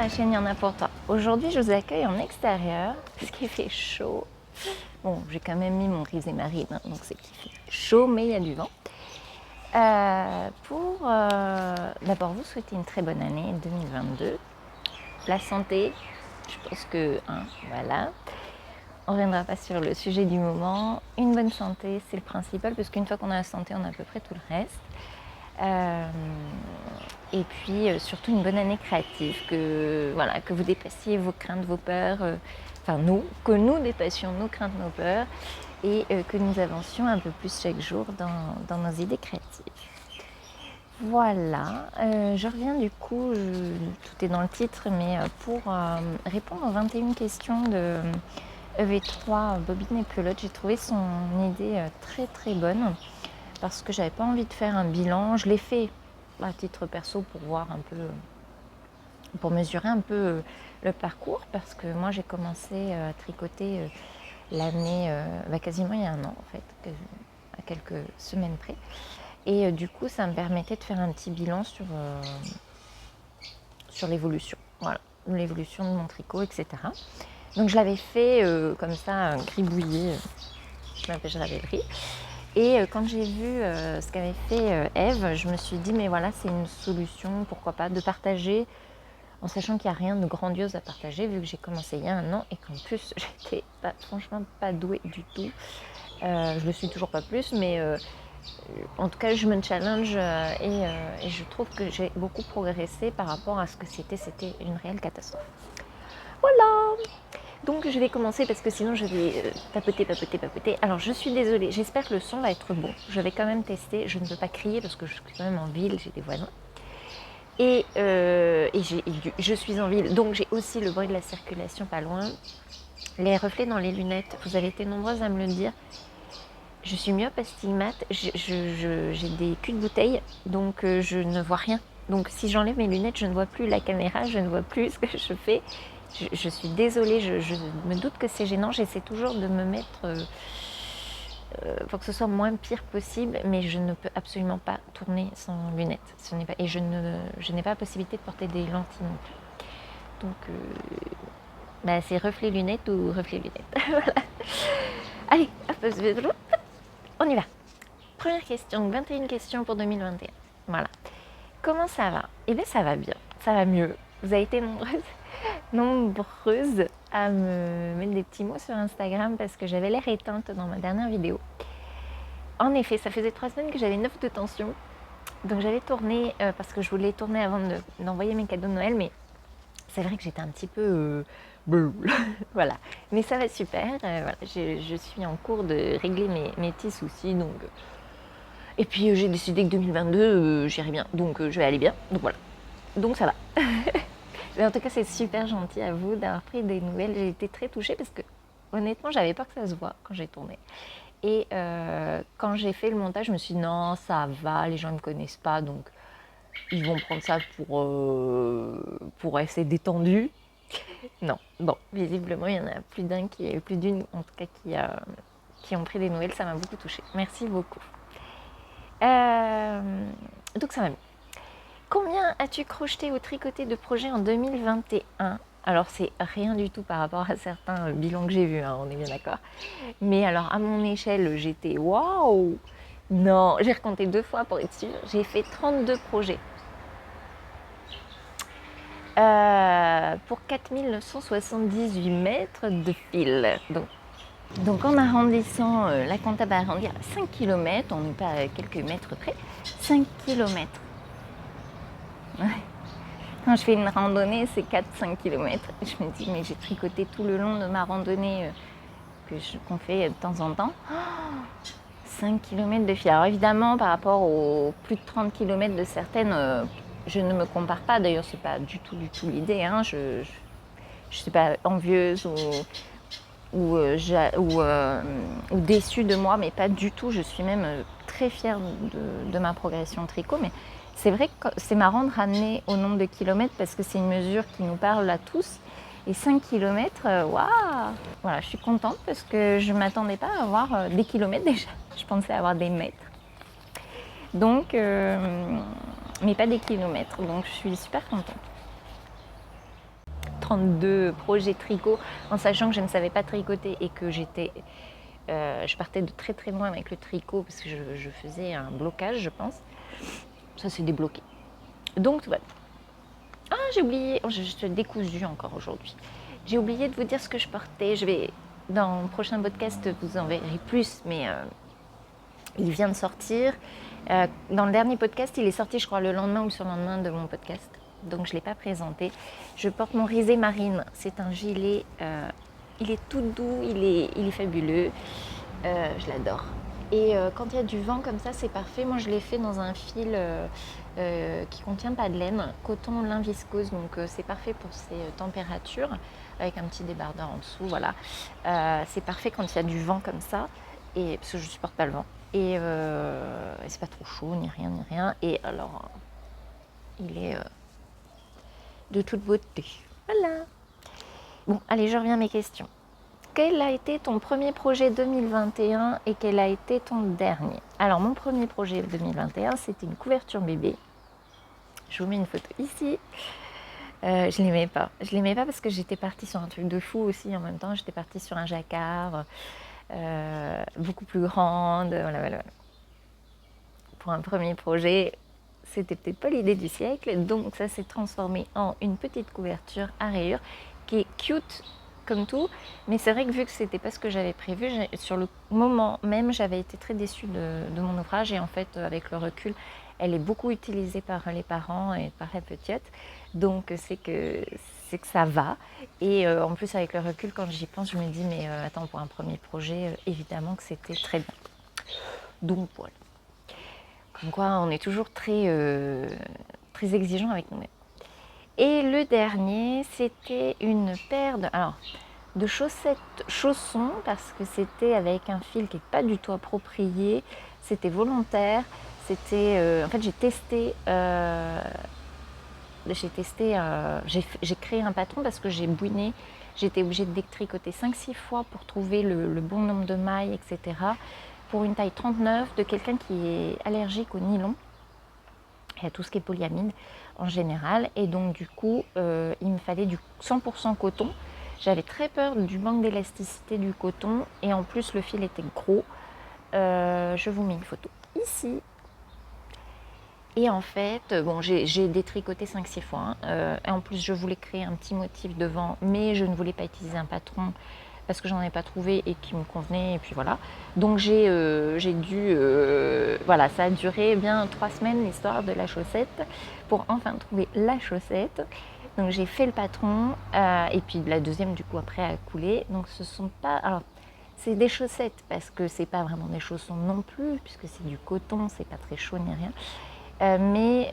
la chaîne Il y en a pour toi. Aujourd'hui, je vous accueille en extérieur parce qu'il fait chaud. Bon, j'ai quand même mis mon risé marine, hein, donc c'est qu'il fait chaud, mais il y a du vent. Pour d'abord vous souhaiter une très bonne année 2022. La santé, je pense que, voilà. On ne reviendra pas sur le sujet du moment. Une bonne santé, c'est le principal, parce qu'une fois qu'on a la santé, on a à peu près tout le reste. Et puis surtout une bonne année créative, que vous dépassiez vos craintes, vos peurs, que nous dépassions nos craintes, nos peurs, et que nous avancions un peu plus chaque jour dans nos idées créatives. Voilà, je reviens du coup, tout est dans le titre, mais pour répondre aux 21 questions de EV3 Bobine et Pelote. J'ai trouvé son idée très très bonne, parce que j'avais pas envie de faire un bilan. Je l'ai fait à titre perso pour voir un peu, pour mesurer un peu le parcours, parce que moi j'ai commencé à tricoter l'année, quasiment il y a un an en fait, à quelques semaines près. Et du coup ça me permettait de faire un petit bilan sur l'évolution, voilà, l'évolution de mon tricot, etc. Donc je l'avais fait comme ça, gribouillé, je m'appelle Ravellerie. Et quand j'ai vu ce qu'avait fait Eve, je me suis dit, mais voilà, c'est une solution, pourquoi pas, de partager, en sachant qu'il n'y a rien de grandiose à partager, vu que j'ai commencé il y a un an et qu'en plus, j'étais franchement pas douée du tout. Je le suis toujours pas plus, mais en tout cas, je me challenge et je trouve que j'ai beaucoup progressé par rapport à ce que c'était. C'était une réelle catastrophe. Voilà! Donc je vais commencer parce que sinon je vais papoter. Alors je suis désolée, j'espère que le son va être bon. Je vais quand même tester, je ne peux pas crier parce que je suis quand même en ville, j'ai des voisins. Et je suis en ville, donc j'ai aussi le bruit de la circulation pas loin. Les reflets dans les lunettes, vous avez été nombreuses à me le dire. Je suis myope astigmate, j'ai des culs de bouteille, donc je ne vois rien. Donc si j'enlève mes lunettes, je ne vois plus la caméra, je ne vois plus ce que je fais. Je suis désolée, je me doute que c'est gênant. J'essaie toujours de me mettre pour que ce soit le moins pire possible, mais je ne peux absolument pas tourner sans lunettes. Et je n'ai pas la possibilité de porter des lentilles non plus. Donc, c'est reflet lunettes ou reflet lunettes. Voilà. Allez, hop, on y va. Première question, 21 questions pour 2021. Voilà. Comment ça va? Eh bien, ça va bien, ça va mieux. Vous avez été nombreuses à me mettre des petits mots sur Instagram parce que j'avais l'air éteinte dans ma dernière vidéo. En effet, ça faisait 3 semaines que j'avais 9 de tension. Donc j'avais tourné, parce que je voulais tourner avant d'envoyer mes cadeaux de Noël, mais c'est vrai que j'étais un petit peu... voilà. Mais ça va super. Voilà. Je suis en cours de régler mes petits soucis. Donc, et puis j'ai décidé que 2022, j'irai bien. Donc je vais aller bien. Donc voilà. Donc ça va. Mais en tout cas, c'est super gentil à vous d'avoir pris des nouvelles. J'ai été très touchée parce que honnêtement, j'avais peur que ça se voit quand j'ai tourné. Et quand j'ai fait le montage, je me suis dit non, ça va, les gens ne me connaissent pas, donc ils vont prendre ça pour assez détendu. Non, bon, visiblement, il y en a plus d'une en tout cas qui ont pris des nouvelles. Ça m'a beaucoup touchée. Merci beaucoup. Donc ça va mieux. Combien as-tu crocheté ou tricoté de projets en 2021 ? Alors c'est rien du tout par rapport à certains bilans que j'ai vus, on est bien d'accord. Mais alors à mon échelle, j'étais waouh. Non, j'ai recompté 2 fois pour être sûre. J'ai fait 32 projets. Pour 4978 mètres de fil. Donc en arrondissant, la comptable va arrondir à 5 km, on n'est pas à quelques mètres près, 5 km. Ouais. Quand je fais une randonnée, c'est 4-5 km. Je me dis, mais j'ai tricoté tout le long de ma randonnée qu'on fait de temps en temps. 5 km de fil. Alors évidemment, par rapport aux plus de 30 km de certaines, je ne me compare pas. D'ailleurs, c'est pas du tout l'idée. Je suis pas envieuse ou déçue de moi, mais pas du tout. Je suis même très fière de ma progression tricot. Mais c'est vrai que c'est marrant de ramener au nombre de kilomètres parce que c'est une mesure qui nous parle à tous. Et 5 km, waouh! Voilà, je suis contente parce que je ne m'attendais pas à avoir des kilomètres déjà. Je pensais avoir des mètres. Donc, mais pas des kilomètres. Donc, je suis super contente. 32 projets tricot, en sachant que je ne savais pas tricoter et que je partais de très très loin avec le tricot parce que je faisais un blocage, je pense. Ça s'est débloqué. Donc voilà. Ah, j'ai oublié, je suis décousue encore aujourd'hui. J'ai oublié de vous dire ce que je portais. Dans le prochain podcast, vous en verrez plus, mais il vient de sortir. Dans le dernier podcast, il est sorti, je crois, le lendemain ou le surlendemain de mon podcast. Donc, je ne l'ai pas présenté. Je porte mon risé marine. C'est un gilet. Il est tout doux, il est fabuleux. Je l'adore. Et quand il y a du vent comme ça, c'est parfait. Moi, je l'ai fait dans un fil qui contient pas de laine, coton lin viscose. Donc, c'est parfait pour ces températures, avec un petit débardeur en dessous. Voilà. C'est parfait quand il y a du vent comme ça, et, parce que je ne supporte pas le vent. Et c'est pas trop chaud, ni rien. Et alors, il est de toute beauté. Voilà. Bon, allez, je reviens à mes questions. Quel a été ton premier projet 2021 et quel a été ton dernier? Alors, mon premier projet 2021, c'était une couverture bébé. Je vous mets une photo ici. Je l'aimais pas. Je l'aimais pas parce que j'étais partie sur un truc de fou aussi en même temps. J'étais partie sur un jacquard beaucoup plus grande. Voilà. Pour un premier projet, c'était peut-être pas l'idée du siècle. Donc, ça s'est transformé en une petite couverture à rayures qui est cute comme tout, mais c'est vrai que vu que c'était pas ce que j'avais prévu, sur le moment même, j'avais été très déçue de mon ouvrage, et en fait, avec le recul, elle est beaucoup utilisée par les parents et par la petite, donc c'est que ça va. Et en plus, avec le recul, quand j'y pense, je me dis, mais attends, pour un premier projet, évidemment que c'était très bien. Donc voilà. Comme quoi, on est toujours très très exigeant avec nous-mêmes. Et le dernier, c'était une paire de chaussons, parce que c'était avec un fil qui n'est pas du tout approprié. C'était volontaire. En fait, j'ai créé un patron parce que j'ai bouiné. J'étais obligée de détricoter 5-6 fois pour trouver le bon nombre de mailles, etc. Pour une taille 39 de quelqu'un qui est allergique au nylon et à tout ce qui est polyamide en général. Et donc du coup, il me fallait du 100% coton. J'avais très peur du manque d'élasticité du coton, et en plus le fil était gros. Je vous mets une photo ici. Et en fait, bon, j'ai détricoté 5-6 fois. Et en plus, je voulais créer un petit motif devant, mais je ne voulais pas utiliser un patron parce que j'en ai pas trouvé et qui me convenait. Et puis voilà. Donc j'ai dû, voilà, ça a duré bien 3 semaines l'histoire de la chaussette pour enfin trouver la chaussette. Donc j'ai fait le patron et puis la deuxième du coup après a coulé. Donc ce sont pas, alors c'est des chaussettes parce que c'est pas vraiment des chaussons non plus puisque c'est du coton, c'est pas très chaud ni rien. Mais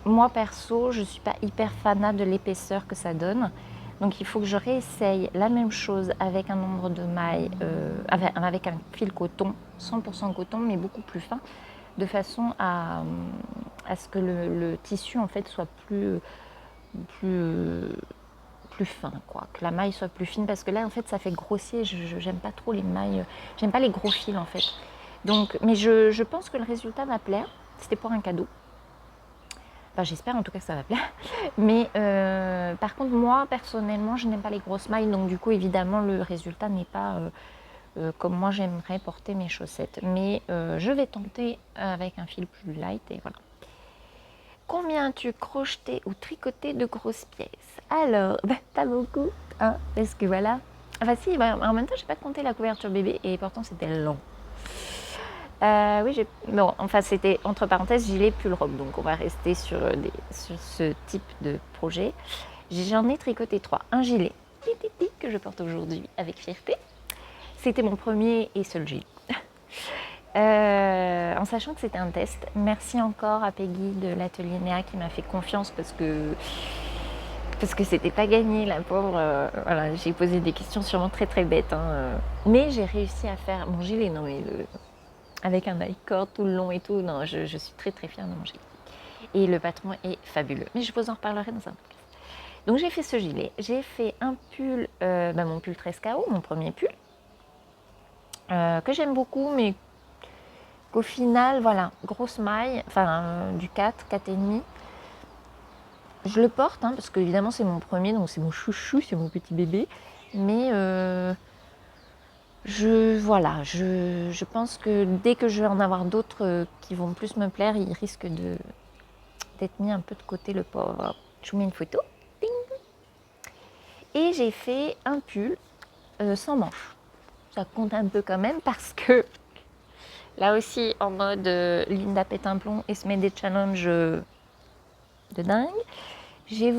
moi perso, je suis pas hyper fanat de l'épaisseur que ça donne. Donc il faut que je réessaye la même chose avec un nombre de mailles, avec un fil coton, 100% coton, mais beaucoup plus fin, de façon à ce que le tissu en fait soit plus fin, quoi, que la maille soit plus fine, parce que là en fait ça fait grossier. J'aime pas trop les mailles, j'aime pas les gros fils en fait. Donc, mais je pense que le résultat va plaire. C'était pour un cadeau. Enfin, j'espère en tout cas que ça va plaire. Mais par contre, moi, personnellement, je n'aime pas les grosses mailles. Donc, du coup, évidemment, le résultat n'est pas comme moi, j'aimerais porter mes chaussettes. Mais je vais tenter avec un fil plus light et voilà. Combien as-tu crocheté ou tricoté de grosses pièces? Alors, pas beaucoup, hein, parce que voilà. Enfin si, en même temps, j'ai pas compté la couverture bébé et pourtant c'était long. Oui, bon, enfin c'était entre parenthèses gilet pull robe, donc on va rester sur ce type de projet. J'en ai tricoté 3. Un gilet que je porte aujourd'hui avec fierté. C'était mon premier et seul gilet. En sachant que c'était un test. Merci encore à Peggy de l'atelier Néa qui m'a fait confiance parce que c'était pas gagné, la pauvre. Voilà, j'ai posé des questions sûrement très très bêtes, hein, mais j'ai réussi à faire mon gilet. Non mais avec un alicord tout le long et tout. Non, je suis très très fière de mon gilet. Et le patron est fabuleux. Mais je vous en reparlerai dans un podcast. Donc j'ai fait ce gilet. J'ai fait un pull, mon pull 13KO, mon premier pull, que j'aime beaucoup, mais qu'au final, voilà, grosse maille, enfin du 4,5. Je le porte, hein, parce qu'évidemment c'est mon premier, donc c'est mon chouchou, c'est mon petit bébé. Mais je pense que dès que je vais en avoir d'autres qui vont plus me plaire, il risque d'être mis un peu de côté, le pauvre. Je vous mets une photo. Ding. Et j'ai fait un pull sans manches. Ça compte un peu quand même parce que là aussi en mode Linda pète un plomb et se met des challenges de dingue. J'ai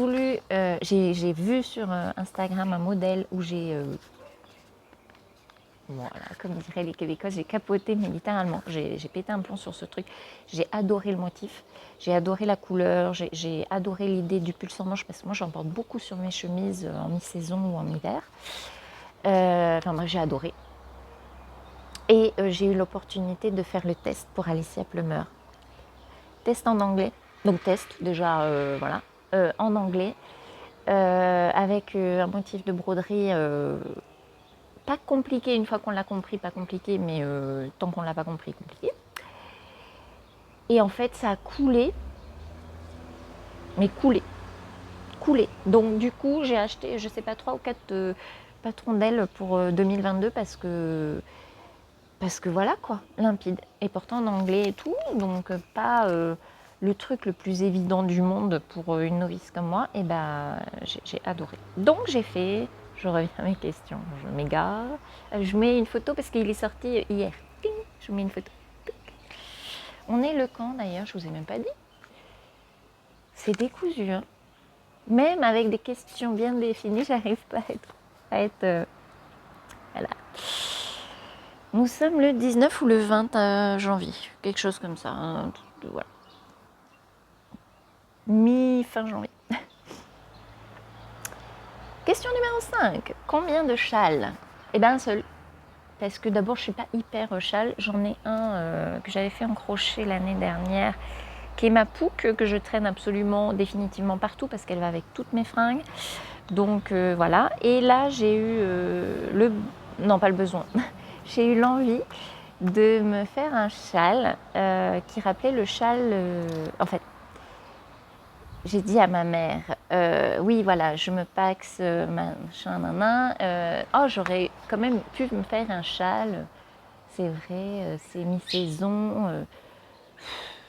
vu sur Instagram un modèle où voilà, comme diraient les Québécois, j'ai capoté, mais littéralement, j'ai pété un plomb sur ce truc. J'ai adoré le motif, j'ai adoré la couleur, j'ai adoré l'idée du pull sans manche, parce que moi j'en porte beaucoup sur mes chemises en mi-saison ou en hiver. Enfin bref, j'ai adoré. Et j'ai eu l'opportunité de faire le test pour Alicia Plummer. Test en anglais, donc test déjà, voilà, en anglais, avec un motif de broderie pas compliqué une fois qu'on l'a compris, pas compliqué, mais tant qu'on l'a pas compris, compliqué. Et en fait, ça a coulé, mais coulé. Donc du coup, j'ai acheté, je sais pas, 3 ou 4 patrons d'ailes pour 2022 parce que voilà quoi, limpide. Et pourtant en anglais et tout, donc pas le truc le plus évident du monde pour une novice comme moi. Et ben j'ai adoré. Donc j'ai fait, je reviens à mes questions, je m'égare. Je mets une photo parce qu'il est sorti hier. Ping, je mets une photo. On est le camp d'ailleurs, je vous ai même pas dit. C'est décousu, hein. Même avec des questions bien définies, j'arrive pas à être voilà. Nous sommes le 19 ou le 20 janvier, quelque chose comme ça. Hein, voilà. Mi-fin janvier. Question numéro 5. Combien de châles? Eh bien un seul. Parce que d'abord je ne suis pas hyper châle. J'en ai un que j'avais fait en crochet l'année dernière, qui est ma pouque, que je traîne absolument définitivement partout parce qu'elle va avec toutes mes fringues. Donc voilà. Et là j'ai eu non pas le besoin. J'ai eu l'envie de me faire un châle qui rappelait le châle. En fait, j'ai dit à ma mère, oui, voilà, je me paxe, machin, j'aurais quand même pu me faire un châle. C'est vrai, c'est mi-saison.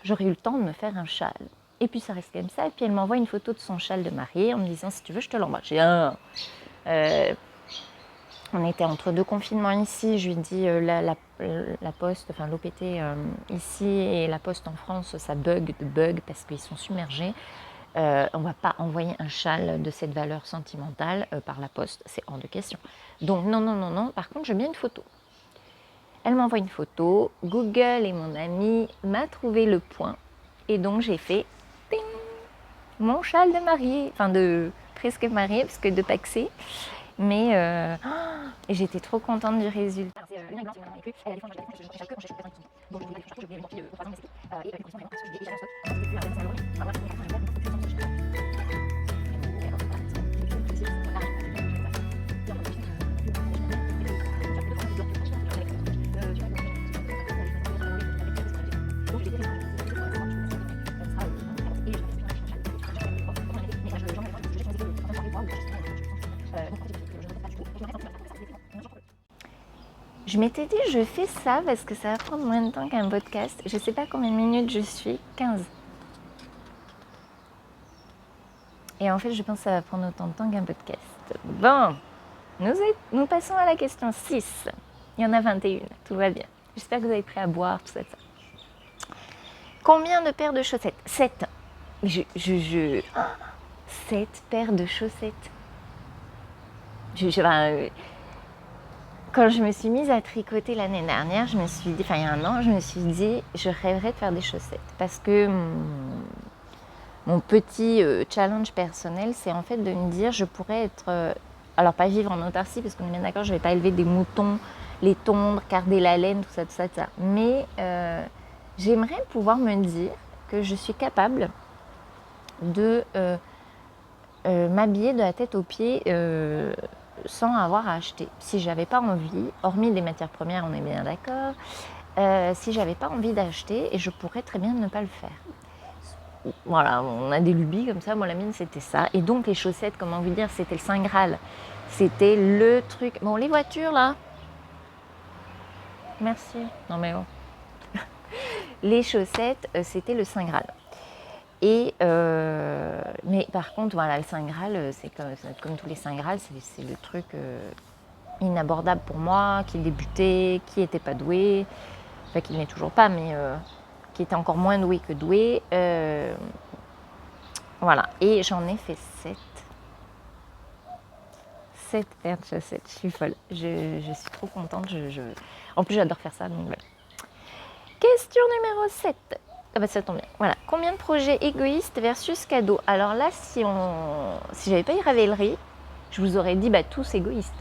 J'aurais eu le temps de me faire un châle. Et puis ça reste comme ça. Et puis elle m'envoie une photo de son châle de mariée en me disant, si tu veux, je te l'envoie. J'ai un. On était entre 2 confinements ici, je lui dis la poste, enfin l'OPT ici et la poste en France, ça bug parce qu'ils sont submergés. On ne va pas envoyer un châle de cette valeur sentimentale par la poste, c'est hors de question. Donc non, par contre je mets une photo. Elle m'envoie une photo, Google est mon ami, m'a trouvé le point et donc j'ai fait ding, mon châle de mariée, enfin de presque mariée parce que de paxé. Mais j'étais trop contente du résultat. Je m'étais dit, je fais ça parce que ça va prendre moins de temps qu'un podcast. Je ne sais pas combien de minutes je suis, 15. Et en fait, je pense que ça va prendre autant de temps qu'un podcast. Bon, nous passons à la question 6. Il y en a 21, tout va bien. J'espère que vous avez prêt à boire, tout ça. Combien de paires de chaussettes? 7. 7 paires de chaussettes. Quand je me suis mise à tricoter l'année dernière, il y a un an, je me suis dit, je rêverais de faire des chaussettes. Parce que mon petit challenge personnel, c'est en fait de me dire, je pourrais être... alors pas vivre en autarcie, parce qu'on est bien d'accord, je ne vais pas élever des moutons, les tondre, carder la laine, tout ça. Mais j'aimerais pouvoir me dire que je suis capable de m'habiller de la tête aux pieds sans avoir à acheter. Si j'avais pas envie, hormis des matières premières, on est bien d'accord, si j'avais pas envie d'acheter, et je pourrais très bien ne pas le faire. voilà, on a des lubies comme ça. Moi, la mienne, c'était ça. Et donc, les chaussettes, comment vous dire, c'était le Saint Graal. C'était le truc. Bon, les voitures, là. Merci. Non, mais oh. Les chaussettes, c'était le Saint Graal. Et mais par contre, voilà, le Saint Graal, c'est comme tous les Saint Graal, c'est le truc inabordable pour moi, qui débutait, qui n'était pas doué, enfin qui n'est toujours pas, mais qui était encore moins doué que doué. Voilà, et j'en ai fait 7 paires de chaussettes, je suis folle. Je suis trop contente. En plus, j'adore faire ça, donc voilà. Question numéro 7. Ah bah ça tombe bien. Voilà. Combien de projets égoïstes versus cadeaux? Alors là, si j'avais pas eu Ravelry, je vous aurais dit tous égoïstes.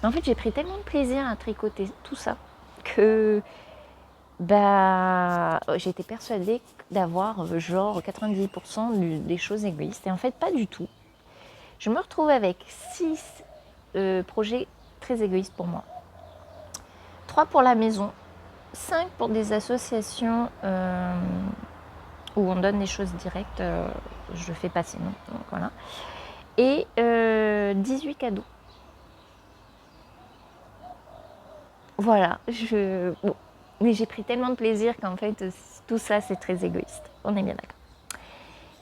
Mais en fait, j'ai pris tellement de plaisir à tricoter tout ça que j'étais persuadée d'avoir genre 90% des choses égoïstes. Et en fait, pas du tout. Je me retrouve avec 6 projets très égoïstes pour moi. 3 pour la maison, 5 pour des associations où on donne des choses directes. Je fais pas sinon. Donc voilà. Et 18 cadeaux. Voilà. Bon. Mais j'ai pris tellement de plaisir qu'en fait, tout ça, c'est très égoïste. On est bien d'accord.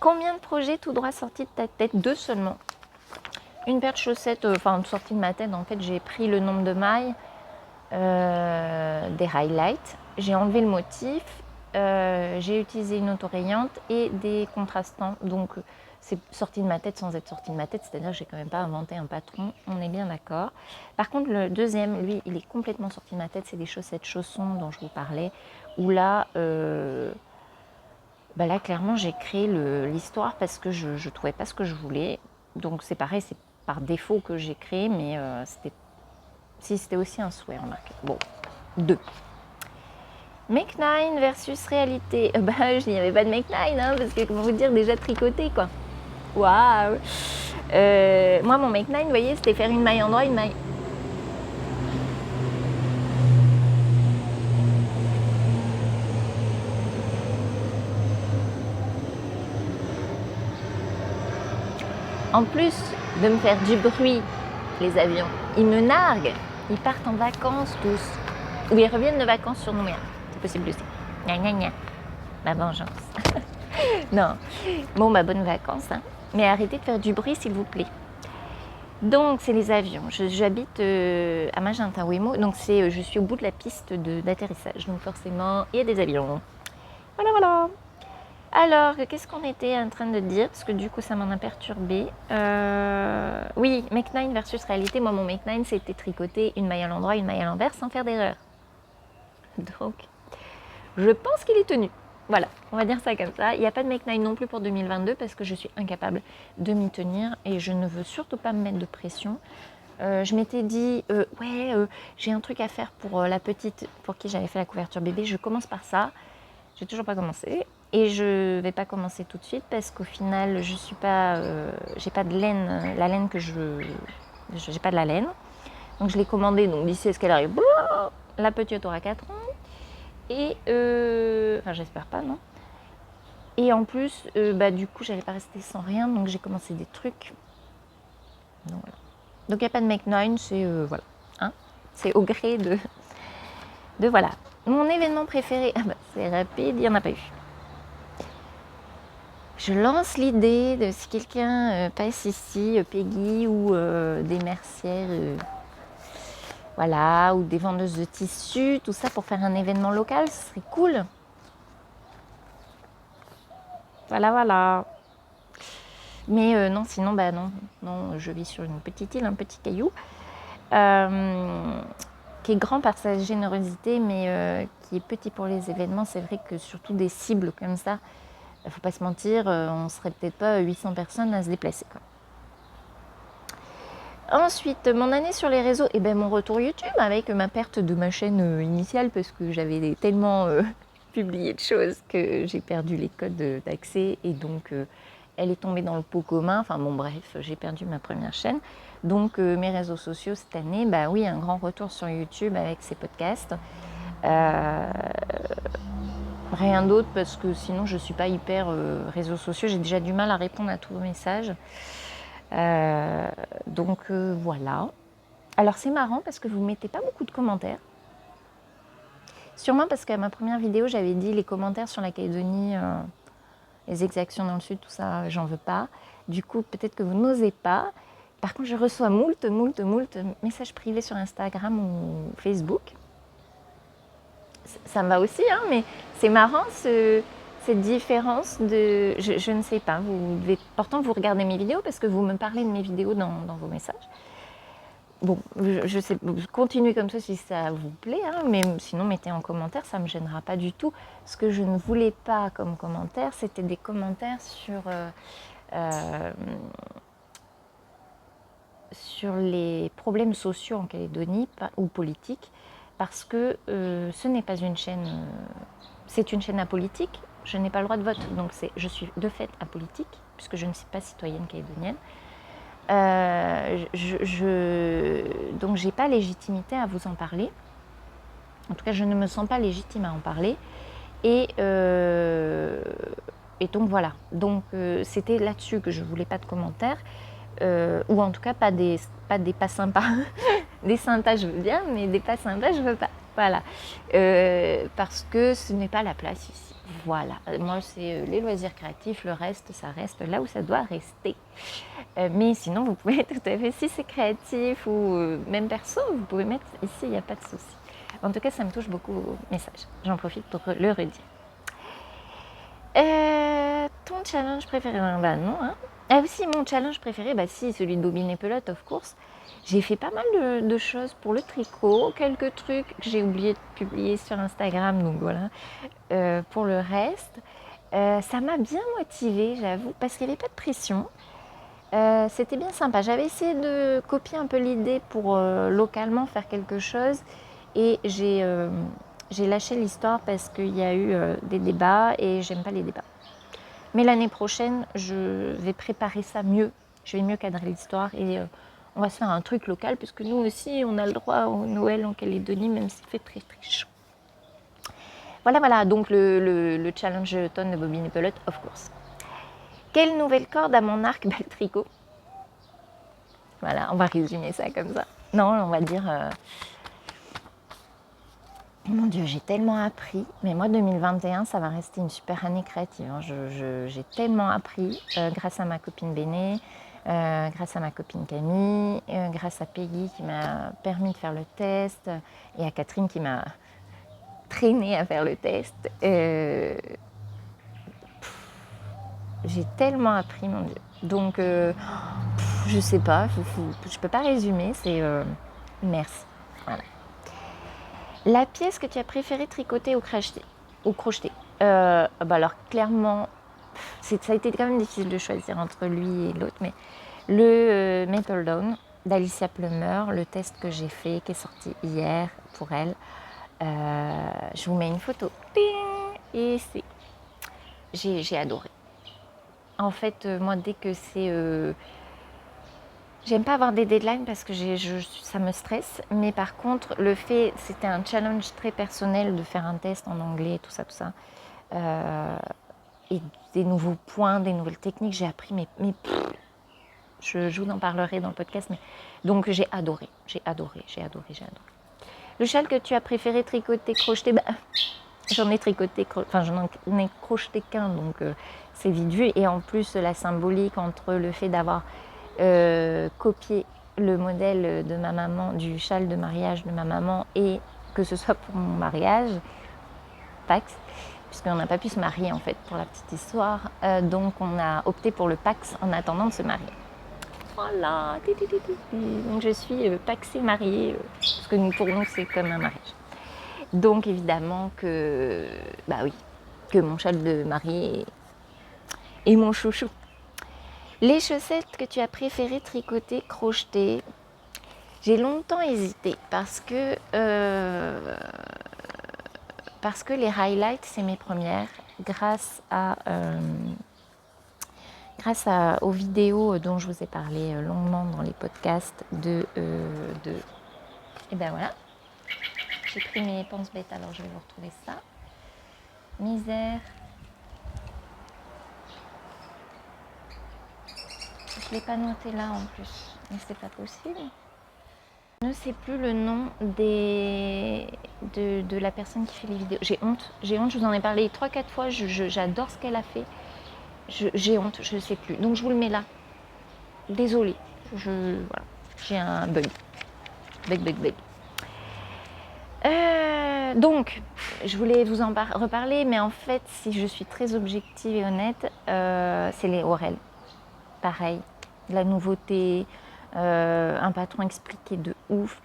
Combien de projets tout droit sortis de ta tête? 2 seulement. Une paire de chaussettes, sortie de ma tête, en fait, j'ai pris le nombre de mailles, des highlights, j'ai enlevé le motif, j'ai utilisé une autorayante et des contrastants. Donc, c'est sorti de ma tête sans être sorti de ma tête, c'est-à-dire que j'ai quand même pas inventé un patron, on est bien d'accord. Par contre, le deuxième, lui, il est complètement sorti de ma tête, c'est des chaussettes chaussons dont je vous parlais, où là, là clairement, j'ai créé l'histoire parce que je ne trouvais pas ce que je voulais. Donc, c'est pareil, c'est par défaut que j'ai créé, mais c'était aussi un souhait, remarquez. Bon, 2. Make 9 versus réalité. Je n'y avais pas de Make 9, parce que comment vous dire, déjà tricoté, quoi. Waouh. Moi, mon Make 9, vous voyez, c'était faire une maille endroit, une maille. En plus de me faire du bruit, les avions, ils me narguent. Ils partent en vacances tous. Ou ils reviennent de vacances sur Nouméa. C'est possible aussi. Gna gna gna. La vengeance. Non. Bon, bonnes vacances. Hein. Mais arrêtez de faire du bruit, s'il vous plaît. Donc, c'est les avions. J'habite à Magenta Wemo. Donc, je suis au bout de la piste d'atterrissage. Donc, forcément, il y a des avions. Voilà, voilà. Alors, qu'est-ce qu'on était en train de dire? Parce que du coup, ça m'en a perturbé. Oui, Make 9 versus réalité. Moi, mon Make 9, c'était tricoter une maille à l'endroit, une maille à l'envers sans faire d'erreur. Donc, je pense qu'il est tenu. Voilà, on va dire ça comme ça. Il n'y a pas de Make 9 non plus pour 2022 parce que je suis incapable de m'y tenir et je ne veux surtout pas me mettre de pression. Je m'étais dit, j'ai un truc à faire pour la petite pour qui j'avais fait la couverture bébé. Je commence par ça. J'ai toujours pas commencé. Et je vais pas commencer tout de suite parce qu'au final, je suis pas, j'ai pas de laine, la laine que j'ai pas de la laine. Donc je l'ai commandée, donc d'ici à ce qu'elle arrive, la petite aura 4 ans. Et, j'espère pas, non. Et en plus, du coup, j'allais pas rester sans rien, donc j'ai commencé des trucs. Donc voilà. Donc il n'y a pas de Make 9, c'est, voilà. Hein, c'est au gré de voilà. Mon événement préféré, c'est rapide, il n'y en a pas eu. Je lance l'idée de si quelqu'un passe ici, Peggy ou des mercières, voilà, ou des vendeuses de tissus, tout ça pour faire un événement local, ce serait cool. Voilà, voilà. Mais non, sinon, non, je vis sur une petite île, un petit caillou, qui est grand par sa générosité, mais qui est petit pour les événements. C'est vrai que surtout des cibles comme ça, il ne faut pas se mentir, on ne serait peut-être pas 800 personnes à se déplacer, quoi. Ensuite, mon année sur les réseaux, mon retour YouTube avec ma perte de ma chaîne initiale parce que j'avais tellement publié de choses que j'ai perdu les codes d'accès et donc elle est tombée dans le pot commun. Enfin bon, bref, j'ai perdu ma première chaîne. Donc mes réseaux sociaux cette année, oui, un grand retour sur YouTube avec ces podcasts. Rien d'autre parce que sinon je ne suis pas hyper réseaux sociaux, j'ai déjà du mal à répondre à tous vos messages. Donc voilà. Alors c'est marrant parce que vous ne mettez pas beaucoup de commentaires. Sûrement parce qu'à ma première vidéo j'avais dit les commentaires sur la Calédonie, les exactions dans le sud, tout ça, j'en veux pas. Du coup peut-être que vous n'osez pas. Par contre je reçois moult messages privés sur Instagram ou Facebook. Ça me va aussi, hein, mais c'est marrant cette différence de... Je ne sais pas, pourtant vous regardez mes vidéos parce que vous me parlez de mes vidéos dans vos messages. Bon, je sais, continuez comme ça si ça vous plaît, hein, mais sinon mettez en commentaire, ça ne me gênera pas du tout. Ce que je ne voulais pas comme commentaire, c'était des commentaires sur les problèmes sociaux en Calédonie ou politiques, parce que ce n'est pas une chaîne, c'est une chaîne apolitique, je n'ai pas le droit de vote, donc je suis de fait apolitique, puisque je ne suis pas citoyenne calédonienne. Donc j'ai pas légitimité à vous en parler, en tout cas je ne me sens pas légitime à en parler, et donc voilà, donc c'était là-dessus que je voulais pas de commentaires, ou en tout cas pas des pas sympas. Des sympas je veux bien, mais des pas sympas je veux pas. Voilà, parce que ce n'est pas la place ici. Voilà, moi c'est les loisirs créatifs, le reste ça reste là où ça doit rester. Mais sinon vous pouvez tout à fait, si c'est créatif ou même perso, vous pouvez mettre ici, il n'y a pas de souci. En tout cas ça me touche beaucoup vos messages, j'en profite pour le redire. Ton challenge préféré? Bah non, hein. Ah aussi, mon challenge préféré, bah si, celui de bobine et pelote, of course. J'ai fait pas mal de choses pour le tricot, quelques trucs que j'ai oublié de publier sur Instagram, donc voilà. Pour le reste, ça m'a bien motivée, j'avoue, parce qu'il n'y avait pas de pression. C'était bien sympa. J'avais essayé de copier un peu l'idée pour localement faire quelque chose, et j'ai lâché l'histoire parce qu'il y a eu des débats et j'aime pas les débats. Mais l'année prochaine, je vais préparer ça mieux. Je vais mieux cadrer l'histoire et on va se faire un truc local puisque nous aussi, on a le droit au Noël en Calédonie, même s'il fait très très chaud. Voilà, donc le challenge tonne de bobine et pelote, of course. Quelle nouvelle corde à mon arc? Le tricot. Voilà, on va résumer ça comme ça. Non, on va dire... Mon Dieu, j'ai tellement appris, mais moi 2021, ça va rester une super année créative. Hein. J'ai tellement appris grâce à ma copine Béné, grâce à ma copine Camille, grâce à Peggy qui m'a permis de faire le test, et à Catherine qui m'a traînée à faire le test. J'ai tellement appris, mon Dieu. Donc, je sais pas, je peux pas résumer, c'est merci. Voilà. La pièce que tu as préféré tricoter ou crocheter? Bah alors clairement, ça a été quand même difficile de choisir entre lui et l'autre, mais le Maple Dawn d'Alicia Plummer, le test que j'ai fait, qui est sorti hier pour elle, je vous mets une photo. Et j'ai adoré. En fait, moi dès que c'est... J'aime pas avoir des deadlines parce que ça me stresse, mais par contre, c'était un challenge très personnel de faire un test en anglais, tout ça. Et des nouveaux points, des nouvelles techniques, j'ai appris, mais je vous en parlerai dans le podcast. Donc j'ai adoré. Le châle que tu as préféré tricoter, crocheter, j'en ai crocheté qu'un, donc c'est vite vu. Et en plus, la symbolique entre le fait d'avoir copié le modèle de ma maman, du châle de mariage de ma maman, et que ce soit pour mon mariage, Pax, puisqu'on n'a pas pu se marier en fait pour la petite histoire, donc on a opté pour le Pax en attendant de se marier. Voilà, donc je suis paxée mariée, parce que pour nous c'est comme un mariage. Donc évidemment que, que mon châle de mariée est mon chouchou. Les chaussettes que tu as préféré tricoter, crocheter? J'ai longtemps hésité parce que les highlights, c'est mes premières, grâce aux vidéos dont je vous ai parlé longuement dans les podcasts et ben voilà, j'ai pris mes penses bêtes, alors je vais vous retrouver ça. Misère. Je ne l'ai pas noté là en plus, mais c'est pas possible. Je ne sais plus le nom de la personne qui fait les vidéos. J'ai honte, je vous en ai parlé 3-4 fois, j'adore ce qu'elle a fait. J'ai honte, je ne sais plus. Donc je vous le mets là. Désolée, voilà, j'ai un bug. Bug. Donc, je voulais vous en reparler, mais en fait, si je suis très objective et honnête, c'est les Aurel. Pareil, la nouveauté, un patron expliqué de ouf.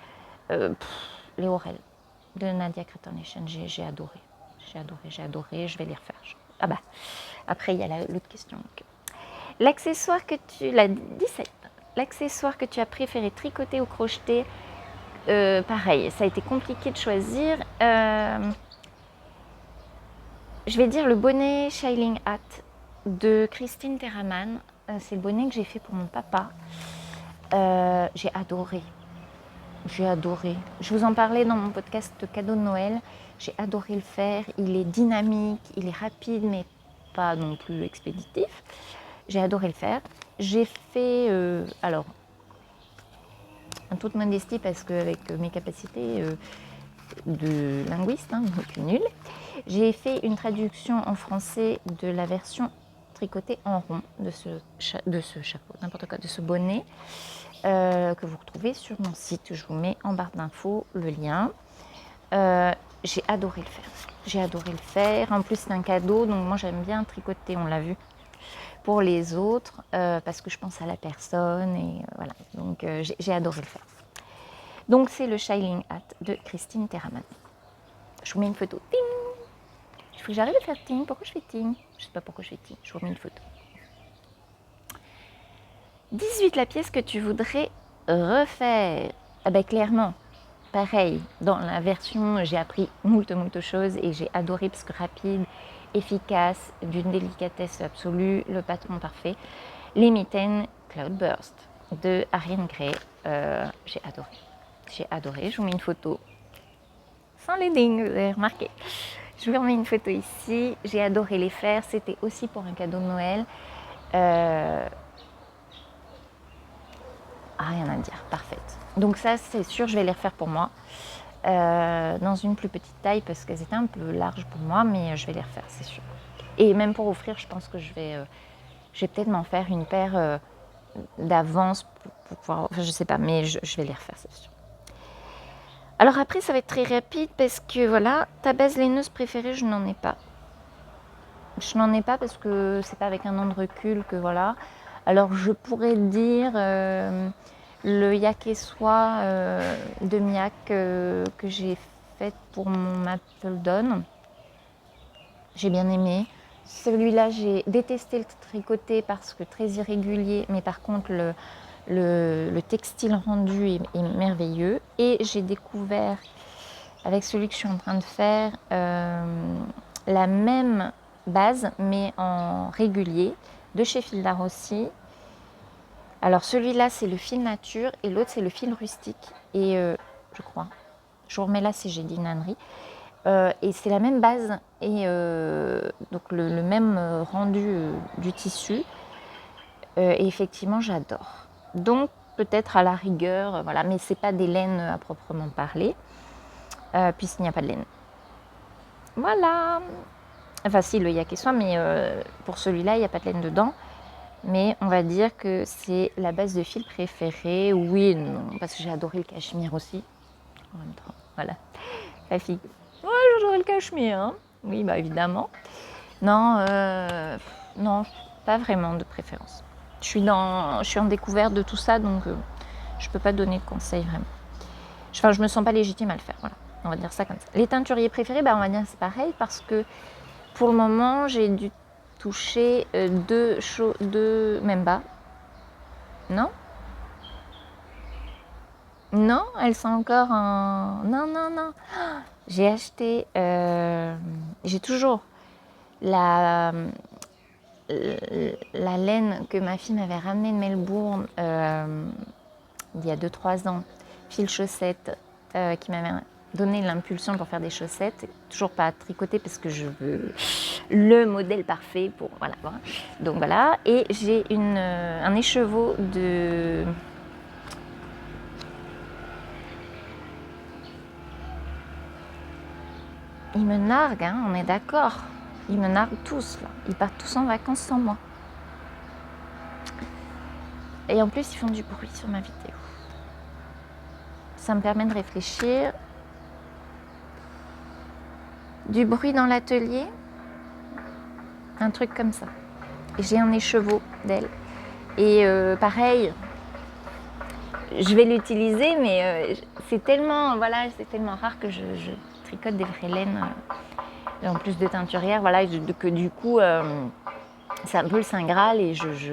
Les Aurel de Nadia Creator-Nation, j'ai adoré. J'ai adoré, je vais les refaire. Ah bah, après, il y a l'autre question. Donc. L'accessoire que la 17, l'accessoire que tu as préféré tricoter ou crocheter, pareil, ça a été compliqué de choisir. Je vais dire le bonnet Shining Hat de Christine Terraman. C'est le bonnet que j'ai fait pour mon papa. J'ai adoré. Je vous en parlais dans mon podcast cadeau de Noël. J'ai adoré le faire. Il est dynamique, il est rapide, mais pas non plus expéditif. J'ai adoré le faire. J'ai fait, alors, en toute modestie, parce qu'avec mes capacités de linguiste, je suis nulle, j'ai fait une traduction en français de la version tricotée en rond de ce chapeau, n'importe quoi, de ce bonnet, que vous retrouvez sur mon site. Je vous mets en barre d'infos le lien. J'ai adoré le faire. En plus, c'est un cadeau, donc moi j'aime bien tricoter, on l'a vu, pour les autres, parce que je pense à la personne, et voilà. Donc j'ai adoré le faire. Donc c'est le Shining Hat de Christine Terraman. Je vous mets une photo. Ting. Il faut que j'arrive à faire ting. Pourquoi je fais ting? Je ne sais pas pourquoi je fais ting. Je vous mets une photo. 18, la pièce que tu voudrais refaire. Ah ben clairement, pareil, dans la version, j'ai appris moult choses et j'ai adoré parce que rapide, efficace, d'une délicatesse absolue, le patron parfait. Les mitaines Cloudburst de Ariane Gray. J'ai adoré. Je vous mets une photo. Sans les dings, vous avez remarqué. Je vous remets une photo ici. J'ai adoré les faire. C'était aussi pour un cadeau de Noël. Rien à dire, parfaite. Donc ça, c'est sûr, je vais les refaire pour moi. Dans une plus petite taille parce qu'elles étaient un peu larges pour moi, mais je vais les refaire, c'est sûr. Et même pour offrir, je pense que je vais peut-être m'en faire une paire d'avance pour pouvoir... Enfin, je sais pas, mais je vais les refaire, c'est sûr. Alors après, ça va être très rapide parce que voilà, ta base laineuse préférée, je n'en ai pas. Je n'en ai pas parce que c'est pas avec un an de recul que voilà. Alors je pourrais dire le yak et soie de Miak que j'ai fait pour mon Appledon. J'ai bien aimé. Celui-là, j'ai détesté le tricoter parce que très irrégulier, mais par contre le textile rendu est merveilleux. Et j'ai découvert avec celui que je suis en train de faire la même base mais en régulier de chez Fil d'Arossi. Alors celui-là c'est le fil nature et l'autre c'est le fil rustique et je crois, je vous remets là si j'ai dit une ânerie, et c'est la même base et donc le même rendu du tissu et effectivement j'adore. Donc peut-être à la rigueur, voilà, mais c'est pas des laines à proprement parler puisqu'il n'y a pas de laine. Voilà. Enfin si, le yak et soie, mais pour celui-là il n'y a pas de laine dedans. Mais on va dire que c'est la base de fil préférée. Oui et non, parce que j'ai adoré le cachemire aussi. En même temps, voilà. La fille. Ouais, j'adorais le cachemire. Hein. Oui, bah évidemment. Non, non, pas vraiment de préférence. Je suis en découverte de tout ça, donc je peux pas donner de conseils vraiment. Enfin, je me sens pas légitime à le faire. Voilà, on va dire ça comme ça. Les teinturiers préférés, bah on va dire c'est pareil parce que pour le moment, j'ai dû toucher deux même bas. Non, non, elles sont encore en... Non. J'ai acheté... j'ai toujours la laine que ma fille m'avait ramenée de Melbourne il y a 2-3 ans. Fil chaussette qui m'avait donné l'impulsion pour faire des chaussettes. Toujours pas tricoter parce que je veux le modèle parfait pour... Voilà. Donc voilà. Et j'ai un écheveau de... Ils me narguent, hein, on est d'accord. Ils me narguent tous, là. Ils partent tous en vacances sans moi. Et en plus, ils font du bruit sur ma vidéo. Ça me permet de réfléchir. Du bruit dans l'atelier. Un truc comme ça. Et j'ai un écheveau d'elle. Et pareil, je vais l'utiliser, mais c'est tellement rare que je tricote des vraies laines. En plus de teinturière, voilà, que du coup, c'est un peu le Saint Graal et je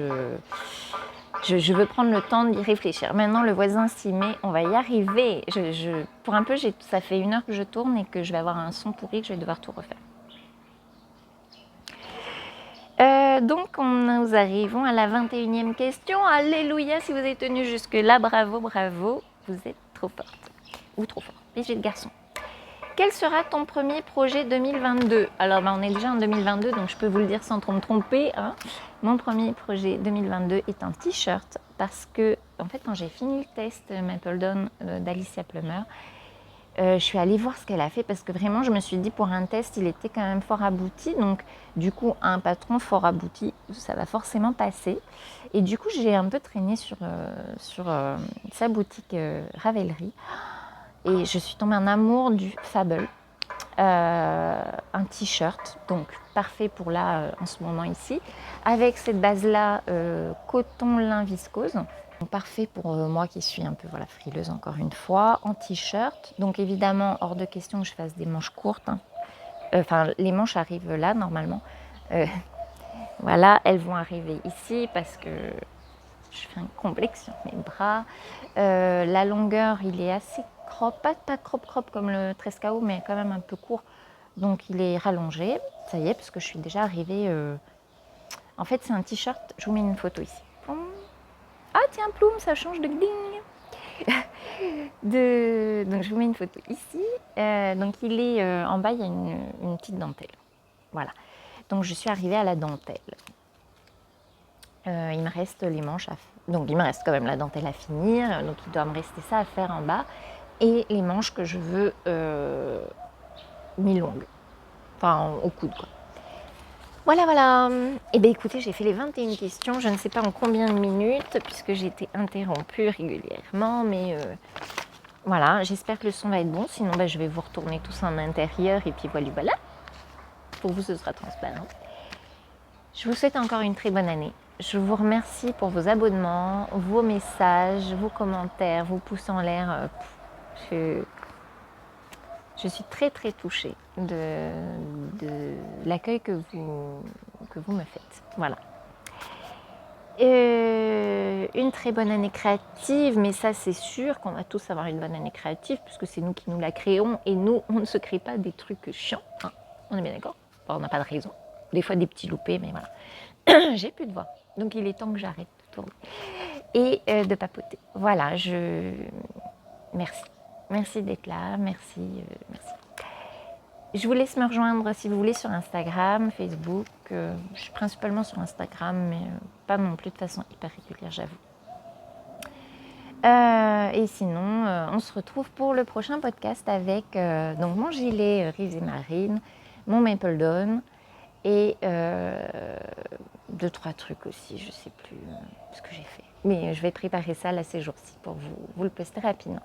veux prendre le temps d'y réfléchir. Maintenant, le voisin s'y met, on va y arriver. Pour un peu, ça fait 1 heure que je tourne et que je vais avoir un son pourri que je vais devoir tout refaire. Donc, nous arrivons à la 21e question. Alléluia, si vous êtes tenu jusque-là, bravo, bravo. Vous êtes trop forte. Ou trop fort. Léger de garçon. Quel sera ton premier projet 2022 ? Alors, on est déjà en 2022, donc je peux vous le dire sans trop me tromper. Hein. Mon premier projet 2022 est un t-shirt parce que, en fait, quand j'ai fini le test Maple Dawn d'Alicia Plummer, je suis allée voir ce qu'elle a fait parce que vraiment, je me suis dit, pour un test, il était quand même fort abouti. Donc, du coup, un patron fort abouti, ça va forcément passer. Et du coup, j'ai un peu traîné sur sa boutique Ravelry. Et je suis tombée en amour du Fable, un t-shirt, donc parfait pour là en ce moment ici, avec cette base-là coton lin viscose, donc parfait pour moi qui suis un peu frileuse encore une fois, en t-shirt. Donc évidemment, hors de question que je fasse des manches courtes, hein. Enfin, les manches arrivent là normalement. Voilà, elles vont arriver ici parce que je fais un complexe sur mes bras. La longueur, il est assez crop, pas crop comme le Trescao, mais quand même un peu court. Donc il est rallongé. Ça y est, parce que je suis déjà arrivée. En fait, c'est un t-shirt. Je vous mets une photo ici. Ah tiens, Ploum, ça change de ding. Donc je vous mets une photo ici. Donc il est en bas, il y a une petite dentelle. Voilà. Donc je suis arrivée à la dentelle. Il me reste les manches à faire. Donc il me reste quand même la dentelle à finir, donc il doit me rester ça à faire en bas et les manches que je veux mi-longues, enfin au coude quoi. Voilà. Et bien écoutez, j'ai fait les 21 questions, je ne sais pas en combien de minutes puisque j'ai été interrompue régulièrement, mais voilà, j'espère que le son va être bon, sinon je vais vous retourner tous en intérieur et puis voilà. Pour vous ce sera transparent. Je vous souhaite encore une très bonne année. Je vous remercie pour vos abonnements, vos messages, vos commentaires, vos pouces en l'air. Je suis très très touchée de l'accueil que vous me faites. Voilà. Une très bonne année créative, mais ça c'est sûr qu'on va tous avoir une bonne année créative puisque c'est nous qui nous la créons et nous on ne se crée pas des trucs chiants. Hein. On est bien d'accord ? Enfin, on n'a pas de raison. Des fois des petits loupés, mais voilà. J'ai plus de voix. Donc il est temps que j'arrête de tourner et de papoter. Voilà, merci d'être là, merci. Je vous laisse me rejoindre si vous voulez sur Instagram, Facebook. Je suis principalement sur Instagram, mais pas non plus de façon hyper régulière, j'avoue. Et sinon, on se retrouve pour le prochain podcast avec donc mon gilet Rives et Marine, mon Maple Dawn et 2-3 trucs aussi, je sais plus ce que j'ai fait. Mais je vais préparer ça là ces jours-ci pour vous le poster rapidement.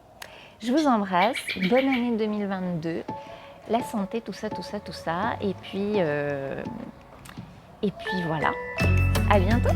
Je vous embrasse, bonne année 2022, la santé, tout ça. Et puis voilà, à bientôt.